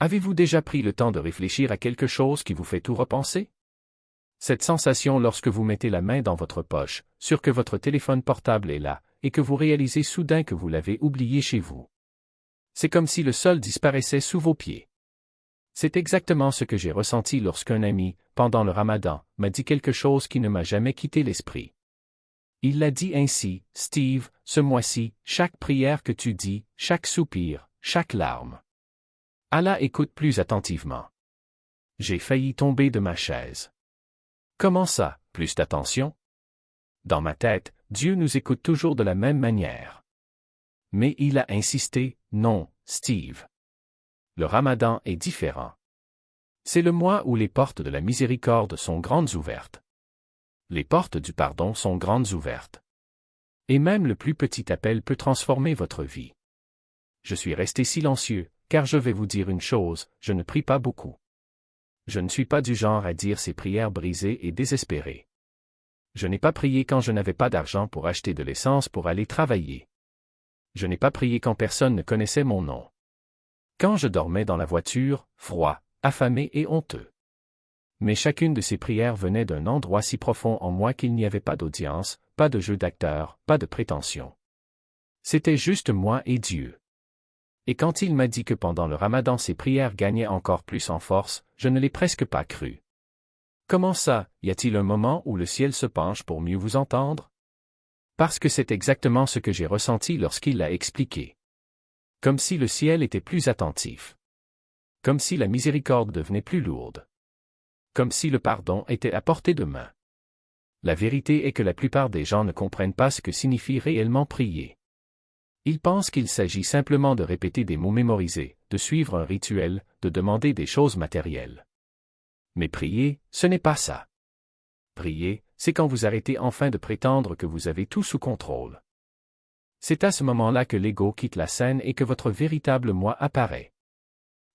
Avez-vous déjà pris le temps de réfléchir à quelque chose qui vous fait tout repenser? Cette sensation lorsque vous mettez la main dans votre poche, sûr que votre téléphone portable est là, et que vous réalisez soudain que vous l'avez oublié chez vous. C'est comme si le sol disparaissait sous vos pieds. C'est exactement ce que j'ai ressenti lorsqu'un ami, pendant le Ramadan, m'a dit quelque chose qui ne m'a jamais quitté l'esprit. Il l'a dit ainsi: Steve, ce mois-ci, chaque prière que tu dis, chaque soupir, chaque larme. Allah écoute plus attentivement. J'ai failli tomber de ma chaise. Comment ça, plus d'attention? Dans ma tête, Dieu nous écoute toujours de la même manière. Mais il a insisté: non, Steve. Le Ramadan est différent. C'est le mois où les portes de la miséricorde sont grandes ouvertes. Les portes du pardon sont grandes ouvertes. Et même le plus petit appel peut transformer votre vie. Je suis resté silencieux, car je vais vous dire une chose, je ne prie pas beaucoup. Je ne suis pas du genre à dire ces prières brisées et désespérées. Je n'ai pas prié quand je n'avais pas d'argent pour acheter de l'essence pour aller travailler. Je n'ai pas prié quand personne ne connaissait mon nom. Quand je dormais dans la voiture, froid, affamé et honteux. Mais chacune de ces prières venait d'un endroit si profond en moi qu'il n'y avait pas d'audience, pas de jeu d'acteur, pas de prétention. C'était juste moi et Dieu. Et quand il m'a dit que pendant le Ramadan ces prières gagnaient encore plus en force, je ne l'ai presque pas cru. Comment ça, y a-t-il un moment où le ciel se penche pour mieux vous entendre? Parce que c'est exactement ce que j'ai ressenti lorsqu'il l'a expliqué. Comme si le ciel était plus attentif. Comme si la miséricorde devenait plus lourde. Comme si le pardon était à portée de main. La vérité est que la plupart des gens ne comprennent pas ce que signifie réellement prier. Ils pensent qu'il s'agit simplement de répéter des mots mémorisés, de suivre un rituel, de demander des choses matérielles. Mais prier, ce n'est pas ça. Prier, c'est quand vous arrêtez enfin de prétendre que vous avez tout sous contrôle. C'est à ce moment-là que l'ego quitte la scène et que votre véritable moi apparaît.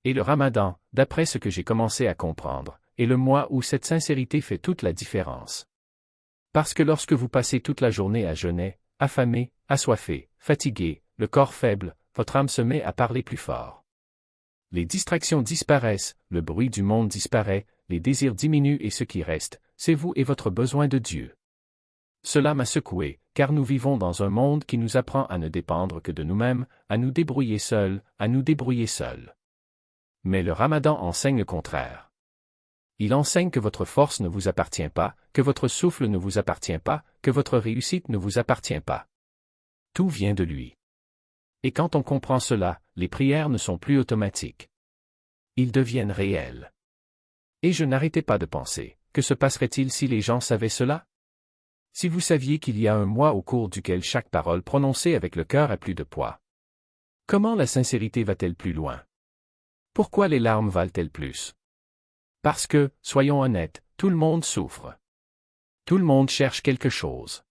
Et le Ramadan, d'après ce que j'ai commencé à comprendre, est le mois où cette sincérité fait toute la différence. Parce que lorsque vous passez toute la journée à jeûner, affamé, assoiffé, fatigué, le corps faible, votre âme se met à parler plus fort. Les distractions disparaissent, le bruit du monde disparaît, les désirs diminuent et ce qui reste, c'est vous et votre besoin de Dieu. Cela m'a secoué, car nous vivons dans un monde qui nous apprend à ne dépendre que de nous-mêmes, à nous débrouiller seuls, à nous débrouiller seuls. Mais le Ramadan enseigne le contraire. Il enseigne que votre force ne vous appartient pas, que votre souffle ne vous appartient pas, que votre réussite ne vous appartient pas. Tout vient de lui. Et quand on comprend cela, les prières ne sont plus automatiques. Ils deviennent réels. Et je n'arrêtais pas de penser, que se passerait-il si les gens savaient cela? Si vous saviez qu'il y a un mois au cours duquel chaque parole prononcée avec le cœur a plus de poids. Comment la sincérité va-t-elle plus loin? Pourquoi les larmes valent-elles plus? Parce que, soyons honnêtes, tout le monde souffre. Tout le monde cherche quelque chose.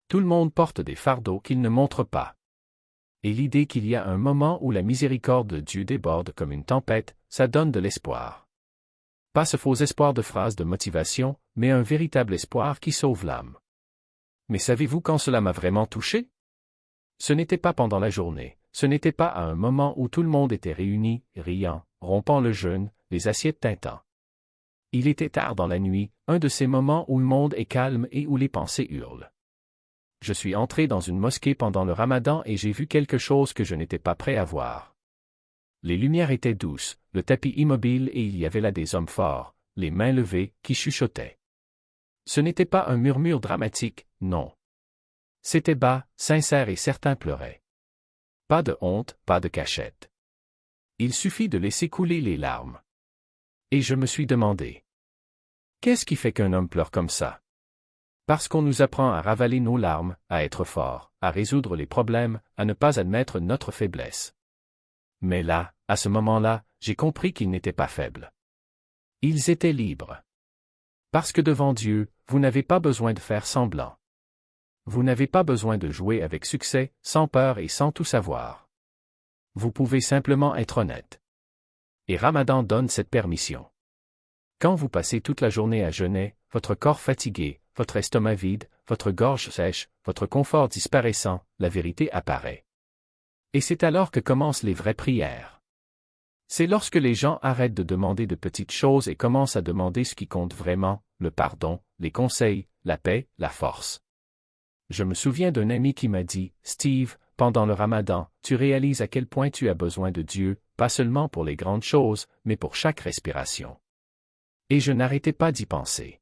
Tout le monde porte des fardeaux qu'il ne montre pas. Et l'idée qu'il y a un moment où la miséricorde de Dieu déborde comme une tempête, ça donne de l'espoir. Pas ce faux espoir de phrase de motivation, mais un véritable espoir qui sauve l'âme. Mais savez-vous quand cela m'a vraiment touché? Ce n'était pas pendant la journée, ce n'était pas à un moment où tout le monde était réuni, riant, rompant le jeûne, les assiettes tintant. Il était tard dans la nuit, un de ces moments où le monde est calme et où les pensées hurlent. Je suis entré dans une mosquée pendant le Ramadan et j'ai vu quelque chose que je n'étais pas prêt à voir. Les lumières étaient douces, le tapis immobile et il y avait là des hommes forts, les mains levées, qui chuchotaient. Ce n'était pas un murmure dramatique, non. C'était bas, sincère et certains pleuraient. Pas de honte, pas de cachette. Il suffit de laisser couler les larmes. Et je me suis demandé. Qu'est-ce qui fait qu'un homme pleure comme ça? Parce qu'on nous apprend à ravaler nos larmes, à être fort, à résoudre les problèmes, à ne pas admettre notre faiblesse. Mais là, à ce moment-là, j'ai compris qu'ils n'étaient pas faibles. Ils étaient libres. Parce que devant Dieu, vous n'avez pas besoin de faire semblant. Vous n'avez pas besoin de jouer avec succès, sans peur et sans tout savoir. Vous pouvez simplement être honnête. Et Ramadan donne cette permission. Quand vous passez toute la journée à jeûner, votre corps fatigué, votre estomac vide, votre gorge sèche, votre confort disparaissant, la vérité apparaît. Et c'est alors que commencent les vraies prières. C'est lorsque les gens arrêtent de demander de petites choses et commencent à demander ce qui compte vraiment, le pardon, les conseils, la paix, la force. Je me souviens d'un ami qui m'a dit, « Steve, pendant le Ramadan, tu réalises à quel point tu as besoin de Dieu, pas seulement pour les grandes choses, mais pour chaque respiration. » Et je n'arrêtais pas d'y penser.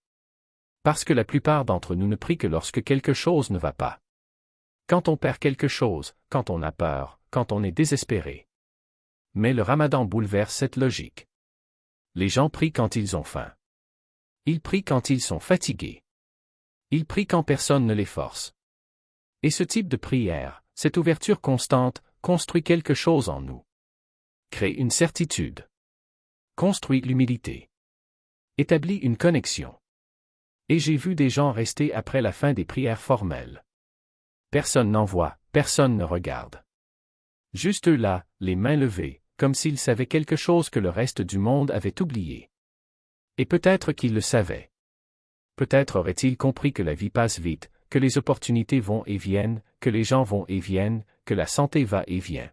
Parce que la plupart d'entre nous ne prient que lorsque quelque chose ne va pas. Quand on perd quelque chose, quand on a peur, quand on est désespéré. Mais le Ramadan bouleverse cette logique. Les gens prient quand ils ont faim. Ils prient quand ils sont fatigués. Ils prient quand personne ne les force. Et ce type de prière, cette ouverture constante, construit quelque chose en nous. Crée une certitude. Construit l'humilité. Établit une connexion. Et j'ai vu des gens rester après la fin des prières formelles. Personne n'en voit, personne ne regarde. Juste eux là, les mains levées, comme s'ils savaient quelque chose que le reste du monde avait oublié. Et peut-être qu'ils le savaient. Peut-être auraient-ils compris que la vie passe vite, que les opportunités vont et viennent, que les gens vont et viennent, que la santé va et vient.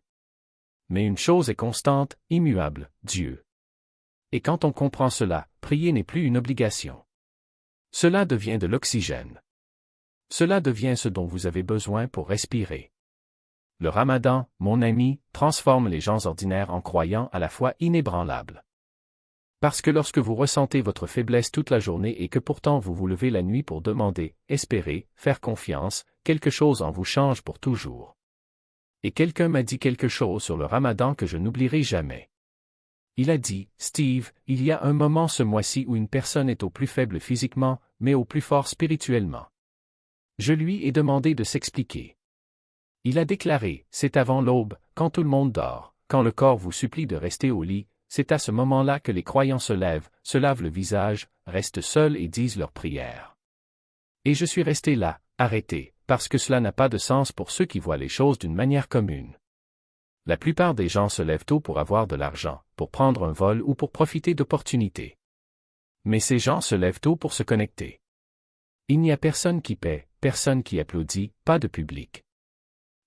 Mais une chose est constante, immuable, Dieu. Et quand on comprend cela, prier n'est plus une obligation. Cela devient de l'oxygène. Cela devient ce dont vous avez besoin pour respirer. Le Ramadan, mon ami, transforme les gens ordinaires en croyants à la fois inébranlables. Parce que lorsque vous ressentez votre faiblesse toute la journée et que pourtant vous vous levez la nuit pour demander, espérer, faire confiance, quelque chose en vous change pour toujours. Et quelqu'un m'a dit quelque chose sur le Ramadan que je n'oublierai jamais. Il a dit, « Steve, il y a un moment ce mois-ci où une personne est au plus faible physiquement, mais au plus fort spirituellement. » Je lui ai demandé de s'expliquer. Il a déclaré, « C'est avant l'aube, quand tout le monde dort, quand le corps vous supplie de rester au lit, c'est à ce moment-là que les croyants se lèvent, se lavent le visage, restent seuls et disent leurs prières. » Et je suis resté là, arrêté, parce que cela n'a pas de sens pour ceux qui voient les choses d'une manière commune. La plupart des gens se lèvent tôt pour avoir de l'argent, pour prendre un vol ou pour profiter d'opportunités. Mais ces gens se lèvent tôt pour se connecter. Il n'y a personne qui paie, personne qui applaudit, pas de public.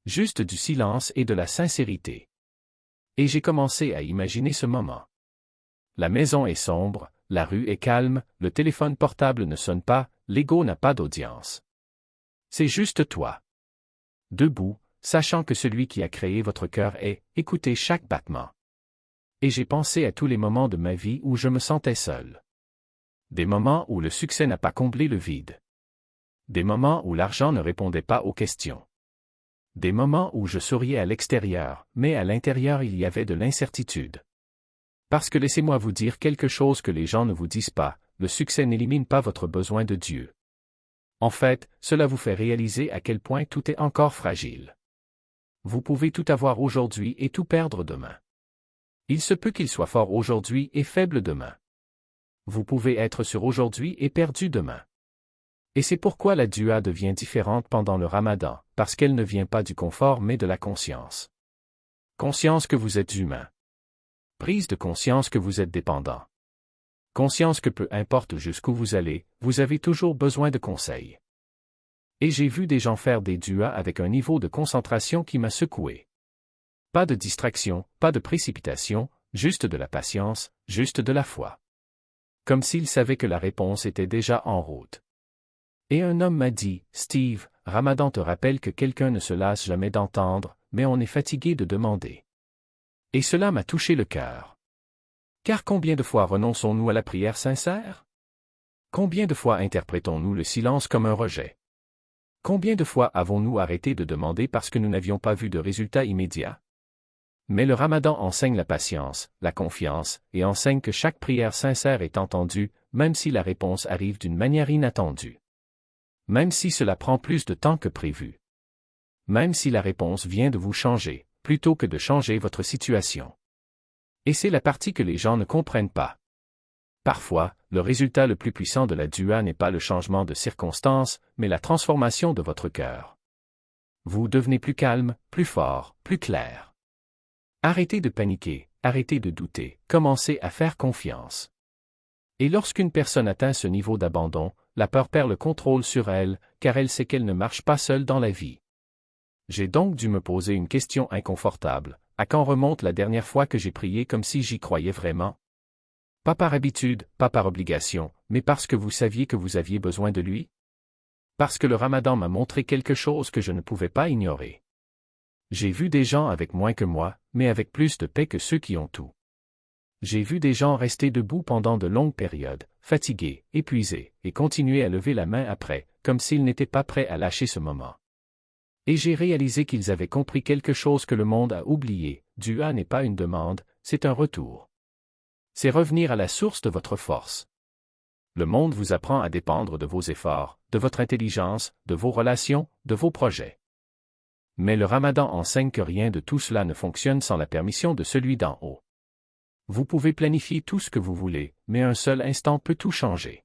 Juste du silence et de la sincérité. Et j'ai commencé à imaginer ce moment. La maison est sombre, la rue est calme, le téléphone portable ne sonne pas, l'ego n'a pas d'audience. C'est juste toi. Debout, sachant que celui qui a créé votre cœur est, écoutez chaque battement. Et j'ai pensé à tous les moments de ma vie où je me sentais seul. Des moments où le succès n'a pas comblé le vide. Des moments où l'argent ne répondait pas aux questions. Des moments où je souriais à l'extérieur, mais à l'intérieur il y avait de l'incertitude. Parce que laissez-moi vous dire quelque chose que les gens ne vous disent pas, le succès n'élimine pas votre besoin de Dieu. En fait, cela vous fait réaliser à quel point tout est encore fragile. Vous pouvez tout avoir aujourd'hui et tout perdre demain. Il se peut qu'il soit fort aujourd'hui et faible demain. Vous pouvez être sur aujourd'hui et perdu demain. Et c'est pourquoi la dua devient différente pendant le Ramadan, parce qu'elle ne vient pas du confort mais de la conscience. Conscience que vous êtes humain. Prise de conscience que vous êtes dépendant. Conscience que peu importe jusqu'où vous allez, vous avez toujours besoin de conseils. Et j'ai vu des gens faire des duas avec un niveau de concentration qui m'a secoué. Pas de distraction, pas de précipitation, juste de la patience, juste de la foi. Comme s'ils savaient que la réponse était déjà en route. Et un homme m'a dit, « Steve, Ramadan te rappelle que quelqu'un ne se lasse jamais d'entendre, mais on est fatigué de demander. » Et cela m'a touché le cœur. Car combien de fois renonçons-nous à la prière sincère? Combien de fois interprétons-nous le silence comme un rejet? Combien de fois avons-nous arrêté de demander parce que nous n'avions pas vu de résultats immédiats? Mais le Ramadan enseigne la patience, la confiance, et enseigne que chaque prière sincère est entendue, même si la réponse arrive d'une manière inattendue. Même si cela prend plus de temps que prévu. Même si la réponse vient de vous changer, plutôt que de changer votre situation. Et c'est la partie que les gens ne comprennent pas. Parfois, le résultat le plus puissant de la dua n'est pas le changement de circonstance, mais la transformation de votre cœur. Vous devenez plus calme, plus fort, plus clair. Arrêtez de paniquer, arrêtez de douter, commencez à faire confiance. Et lorsqu'une personne atteint ce niveau d'abandon, la peur perd le contrôle sur elle, car elle sait qu'elle ne marche pas seule dans la vie. J'ai donc dû me poser une question inconfortable. À quand remonte la dernière fois que j'ai prié comme si j'y croyais vraiment? Pas par habitude, pas par obligation, mais parce que vous saviez que vous aviez besoin de lui? Parce que le Ramadan m'a montré quelque chose que je ne pouvais pas ignorer. J'ai vu des gens avec moins que moi, mais avec plus de paix que ceux qui ont tout. J'ai vu des gens rester debout pendant de longues périodes, fatigués, épuisés, et continuer à lever la main après, comme s'ils n'étaient pas prêts à lâcher ce moment. Et j'ai réalisé qu'ils avaient compris quelque chose que le monde a oublié, Dua n'est pas une demande, c'est un retour. C'est revenir à la source de votre force. Le monde vous apprend à dépendre de vos efforts, de votre intelligence, de vos relations, de vos projets. Mais le Ramadan enseigne que rien de tout cela ne fonctionne sans la permission de celui d'en haut. Vous pouvez planifier tout ce que vous voulez, mais un seul instant peut tout changer.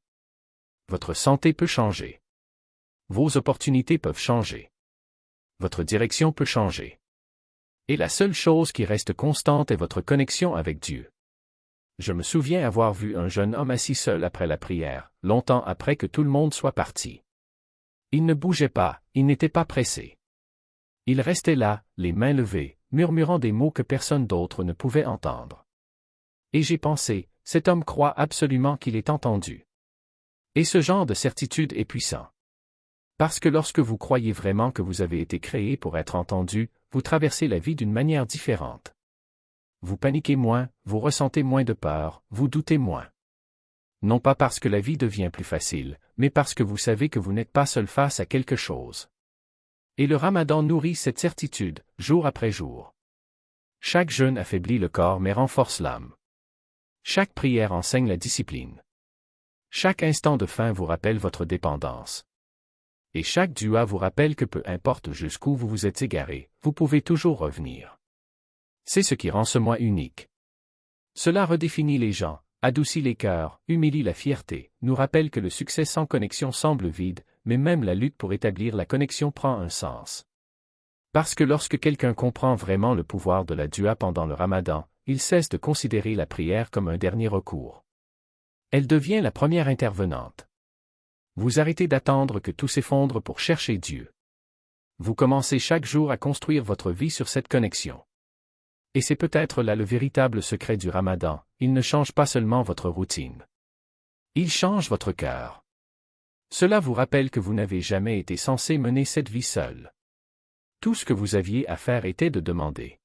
Votre santé peut changer. Vos opportunités peuvent changer. Votre direction peut changer. Et la seule chose qui reste constante est votre connexion avec Dieu. Je me souviens avoir vu un jeune homme assis seul après la prière, longtemps après que tout le monde soit parti. Il ne bougeait pas, il n'était pas pressé. Il restait là, les mains levées, murmurant des mots que personne d'autre ne pouvait entendre. Et j'ai pensé, cet homme croit absolument qu'il est entendu. Et ce genre de certitude est puissant. Parce que lorsque vous croyez vraiment que vous avez été créé pour être entendu, vous traversez la vie d'une manière différente. Vous paniquez moins, vous ressentez moins de peur, vous doutez moins. Non pas parce que la vie devient plus facile, mais parce que vous savez que vous n'êtes pas seul face à quelque chose. Et le Ramadan nourrit cette certitude, jour après jour. Chaque jeûne affaiblit le corps mais renforce l'âme. Chaque prière enseigne la discipline. Chaque instant de faim vous rappelle votre dépendance. Et chaque dua vous rappelle que peu importe jusqu'où vous vous êtes égaré, vous pouvez toujours revenir. C'est ce qui rend ce mois unique. Cela redéfinit les gens, adoucit les cœurs, humilie la fierté, nous rappelle que le succès sans connexion semble vide, mais même la lutte pour établir la connexion prend un sens. Parce que lorsque quelqu'un comprend vraiment le pouvoir de la dua pendant le Ramadan, il cesse de considérer la prière comme un dernier recours. Elle devient la première intervenante. Vous arrêtez d'attendre que tout s'effondre pour chercher Dieu. Vous commencez chaque jour à construire votre vie sur cette connexion. Et c'est peut-être là le véritable secret du Ramadan, il ne change pas seulement votre routine. Il change votre cœur. Cela vous rappelle que vous n'avez jamais été censé mener cette vie seul. Tout ce que vous aviez à faire était de demander.